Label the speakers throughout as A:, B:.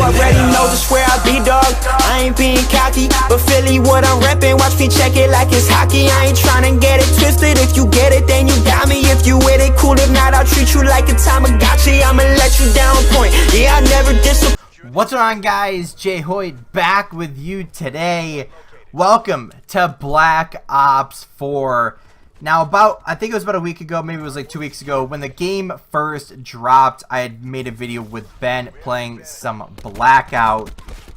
A: already know just where I be, dog. I ain't being cocky, but Philly what I'm reppin'. Watch me check it like it's hockey. I ain't tryna get it twisted. If you get it, then you got me. If you with it, cool. If not, I'll treat you like a Tamagotchi. I'ma let you down point. Yeah, I never disappoint.
B: What's going on, guys? JHoyt back with you today. Welcome to Black Ops 4. Now, I think it was about a week ago, maybe it was like 2 weeks ago, when the game first dropped, I had made a video with Ben playing some Blackout.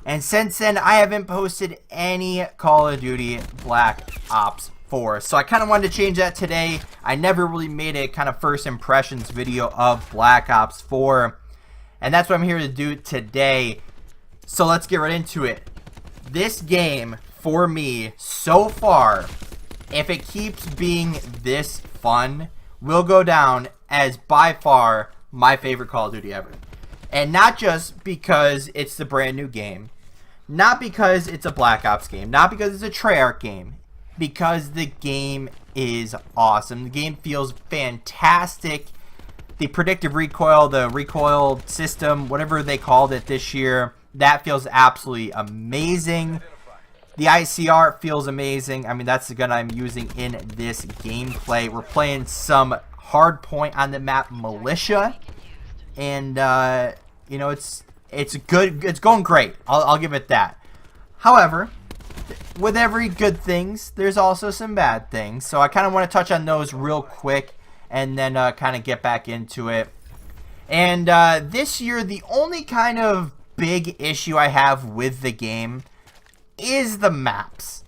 B: And since then, I haven't posted any Call of Duty Black Ops 4. So I kind of wanted to change that today. I never really made a kind of first impressions video of Black Ops 4. And that's what I'm here to do today. So let's get right into it. This game, for me, so far, if it keeps being this fun, will go down as by far my favorite Call of Duty ever. And not just because it's the brand new game, not because it's a Black Ops game, not because it's a Treyarch game, because the game is awesome. The game feels fantastic. The predictive recoil, the recoil system, whatever they called it this year, that feels absolutely amazing. The ICR feels amazing. I mean, that's the gun I'm using in this gameplay. We're playing some hard point on the map, Militia, and you know, it's good. It's going great. I'll give it that. However, with every good things, there's also some bad things. So I kind of want to touch on those real quick, and then kind of get back into it. And this year, the only kind of big issue I have with the game is the maps.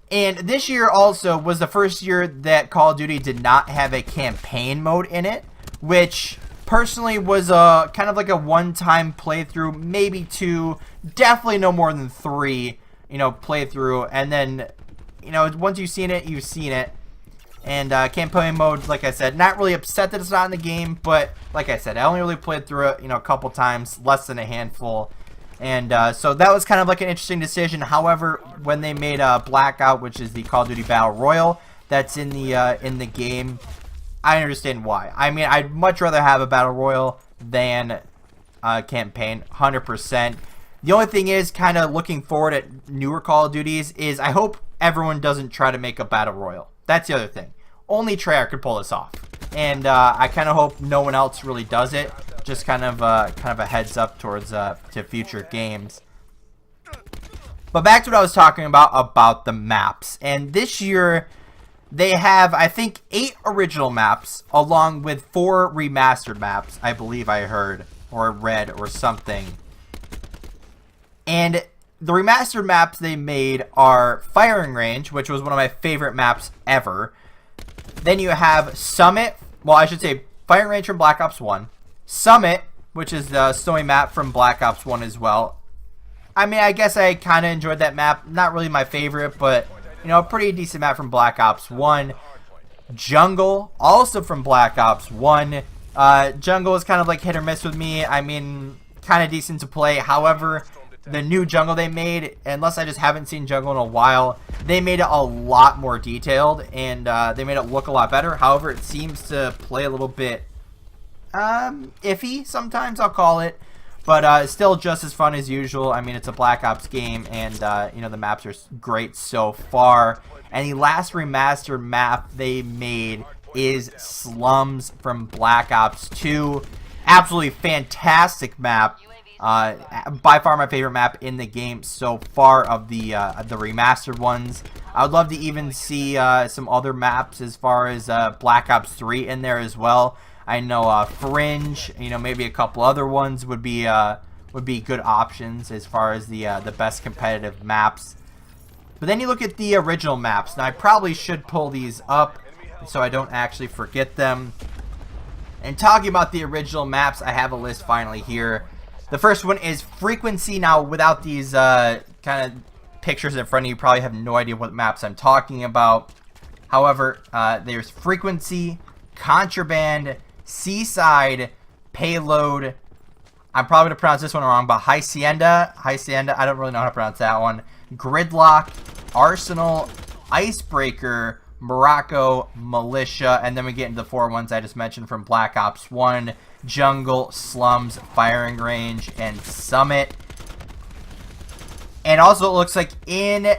B: And this year also was the first year that Call of Duty did not have a campaign mode in it, which personally was a kind of like a one-time playthrough, maybe two, definitely no more than three, you know, playthrough. And then, you know, once you've seen it, you've seen it. And campaign mode, like I said, not really upset that it's not in the game, but like I said, I only really played through it, you know, a couple times, less than a handful. And so that was kind of like an interesting decision. However, when they made Blackout, which is the Call of Duty Battle Royale that's in the game, I understand why. I mean, I'd much rather have a Battle Royale than campaign, 100%. The only thing is, kind of looking forward at newer Call of Duties, is I hope everyone doesn't try to make a Battle Royale. That's the other thing. Only Treyarch could pull this off, and I kind of hope no one else really does it. Just kind of a heads up towards to future games. But back to what I was talking about the maps. And this year they have, I think, 8 original maps along with 4 remastered maps. I believe I heard or read or something. And the remastered maps they made are Firing Range, which was one of my favorite maps ever. Then you have Summit. Well, I should say Firing Range from Black Ops 1. Summit, which is the snowy map from Black Ops 1 as well. I mean, I guess I kind of enjoyed that map. Not really my favorite, but, you know, a pretty decent map from Black Ops 1. Jungle, also from Black Ops 1. Jungle is kind of like hit or miss with me. I mean, kind of decent to play. However, the new Jungle they made, unless I just haven't seen Jungle in a while, they made it a lot more detailed, and they made it look a lot better. However, it seems to play a little bit iffy sometimes, I'll call it, but still just as fun as usual. I mean, it's a Black Ops game, and you know, the maps are great so far. And the last remastered map they made is Slums from Black Ops 2. Absolutely fantastic map. By far my favorite map in the game so far of the remastered ones. I would love to even see some other maps as far as Black Ops 3 in there as well. I know Fringe, you know, maybe a couple other ones would be good options as far as the best competitive maps. But then you look at the original maps. Now I probably should pull these up so I don't actually forget them. And talking about the original maps, I have a list finally here. The first one is Frequency. Now, without these kind of pictures in front of you, you probably have no idea what maps I'm talking about. However, there's Frequency, Contraband, Seaside, Payload. I'm probably going to pronounce this one wrong, but Hacienda, I don't really know how to pronounce that one. Gridlock, Arsenal, Icebreaker, Morocco, Militia, and then we get into the 4 ones I just mentioned from Black Ops 1, Jungle, Slums, Firing Range, and Summit. And also, it looks like in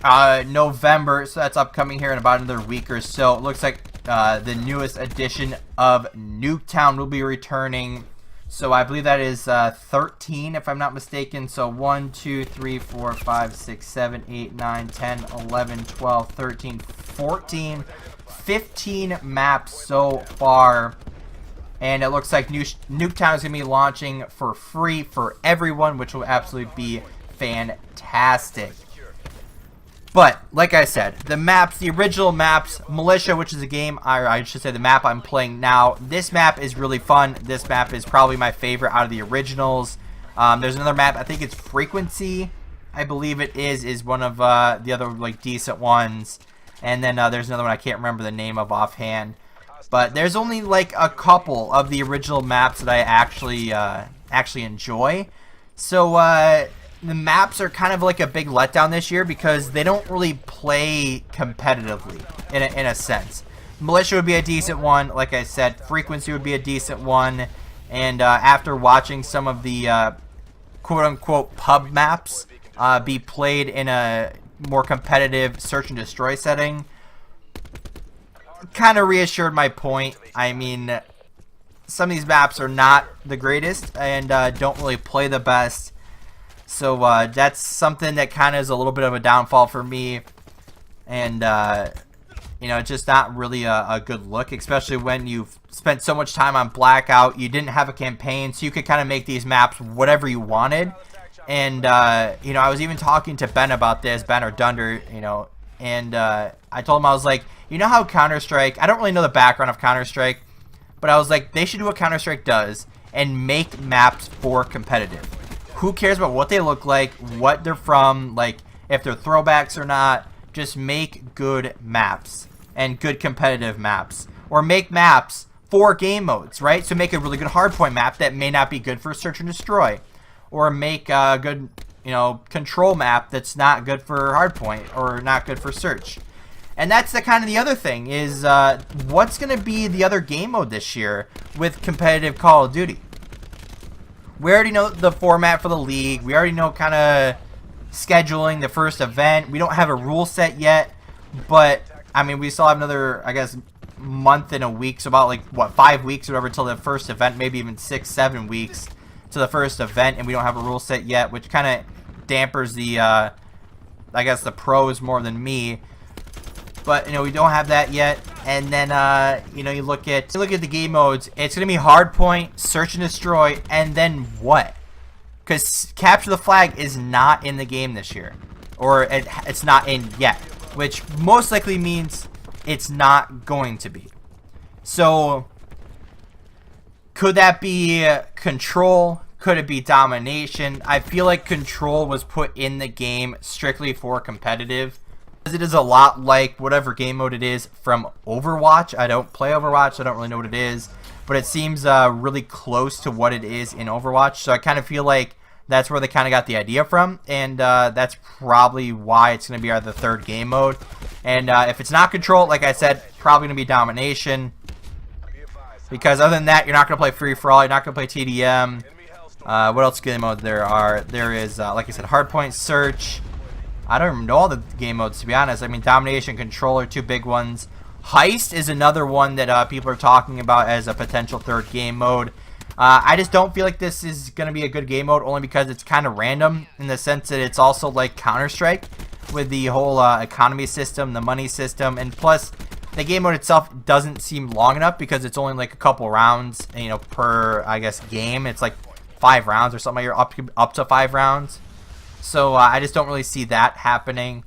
B: November, so that's upcoming here in about another week or so, it looks like the newest edition of Nuketown will be returning. So I believe that is 13, if I'm not mistaken. So 1, 2, 3, 4, 5, 6, 7, 8, 9, 10, 11, 12, 13, 14, 15 maps so far. And it looks like Nuketown is going to be launching for free for everyone, which will absolutely be fantastic. But, like I said, the maps, the original maps, Militia, which is a game, or I should say the map I'm playing now, this map is really fun. This map is probably my favorite out of the originals. There's another map, I think it's Frequency, I believe it is one of the other, like, decent ones. And then there's another one I can't remember the name of offhand. But there's only, like, a couple of the original maps that I actually enjoy. So, the maps are kind of like a big letdown this year because they don't really play competitively in a sense. Militia would be a decent one, like I said. Frequency would be a decent one. And after watching some of the quote-unquote pub maps be played in a more competitive search and destroy setting, kind of reassured my point. I mean, some of these maps are not the greatest and don't really play the best. So that's something that kind of is a little bit of a downfall for me. And, you know, it's just not really a good look, especially when you've spent so much time on Blackout. You didn't have a campaign, so you could kind of make these maps whatever you wanted. And, you know, I was even talking to Ben about this, Ben or Dunder, you know, and I told him, I was like, you know how Counter-Strike, I don't really know the background of Counter-Strike, but I was like, they should do what Counter-Strike does and make maps for competitive. Who cares about what they look like, what they're from, like if they're throwbacks or not? Just make good maps and good competitive maps, or make maps for game modes, right? So make a really good hardpoint map that may not be good for search and destroy, or make a good, you know, control map that's not good for hardpoint or not good for search. And that's the kind of the other thing is what's going to be the other game mode this year with competitive Call of Duty. We already know the format for the league. We already know kind of scheduling the first event. We don't have a rule set yet, but I mean, we still have another, I guess, month and a week. So about like what, 5 weeks or whatever till the first event, maybe even 6, 7 weeks to the first event, and we don't have a rule set yet, which kind of dampers the, I guess, the pros more than me. But, you know, we don't have that yet. And then, you know, you look at the game modes. It's going to be hardpoint, search and destroy, and then what? Because capture the flag is not in the game this year. Or it's not in yet. Which most likely means it's not going to be. So, could that be control? Could it be domination? I feel like control was put in the game strictly for competitive. It is a lot like whatever game mode it is from Overwatch. I don't play Overwatch, so I don't really know what it is, but it seems really close to what it is in Overwatch. So I kind of feel like that's where they kind of got the idea from, and that's probably why it's going to be the third game mode. And if it's not control, like I said, probably going to be domination, because other than that, you're not going to play free for all. You're not going to play TDM. What else game mode there are? There is, like I said, hardpoint, search. I don't even know all the game modes, to be honest. I mean, domination, control are two big ones. Heist is another one that people are talking about as a potential third game mode. I just don't feel like this is going to be a good game mode, only because it's kind of random in the sense that it's also like Counter-Strike with the whole economy system, the money system, and plus the game mode itself doesn't seem long enough because it's only like a couple rounds, you know, per, I guess, game. It's like 5 rounds or something, you're up to 5 rounds. So I just don't really see that happening.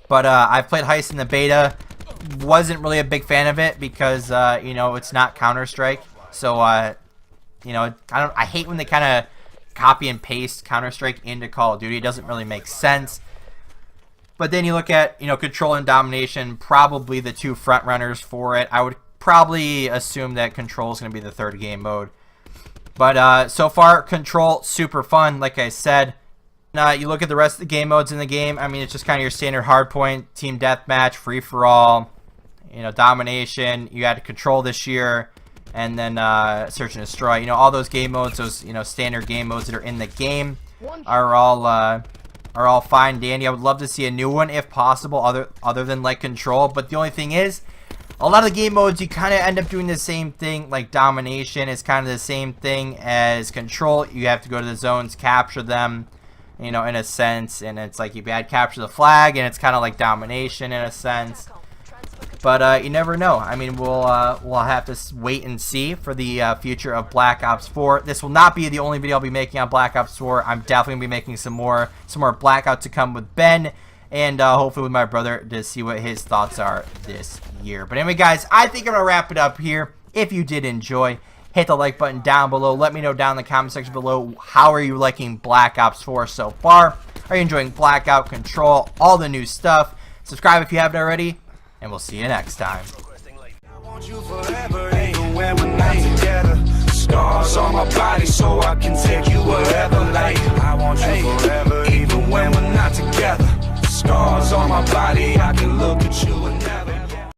B: But I've played Heist in the beta. Wasn't really a big fan of it because you know, it's not Counter-Strike. So you know, I hate when they kind of copy and paste Counter-Strike into Call of Duty. It doesn't really make sense. But then you look at, you know, control and domination, probably the two front runners for it. I would probably assume that control is going to be the third game mode. But so far, control super fun, like I said. You look at the rest of the game modes in the game. I mean, it's just kind of your standard hardpoint, team deathmatch, free for all, you know, domination. You had control this year, and then search and destroy. You know, all those game modes, those, you know, standard game modes that are in the game, are all are all fine and dandy. I would love to see a new one if possible, other than like Control. But the only thing is, a lot of the game modes, you kind of end up doing the same thing. Like Domination is kind of the same thing as Control. You have to go to the zones, capture them, you know, in a sense. And it's like you had capture the flag, and it's kind of like Domination in a sense. But you never know. I mean, we'll have to wait and see for the future of Black Ops 4. This will not be the only video I'll be making on Black Ops 4. I'm definitely gonna be making some more Blackout to come with Ben, and hopefully with my brother, to see what his thoughts are this year. But anyway, guys, I think I'm gonna wrap it up here. If you did enjoy, hit the like button down below. Let me know down in the comment section below, how are you liking Black Ops 4 so far? Are you enjoying Blackout, Control, all the new stuff? Subscribe if you haven't already, and we'll see you next time.
C: I want you forever, even when we're not together. Scars on my body so I can take you wherever. Like, I want you forever, even when we're not together. Scars on my body, I can look at you and never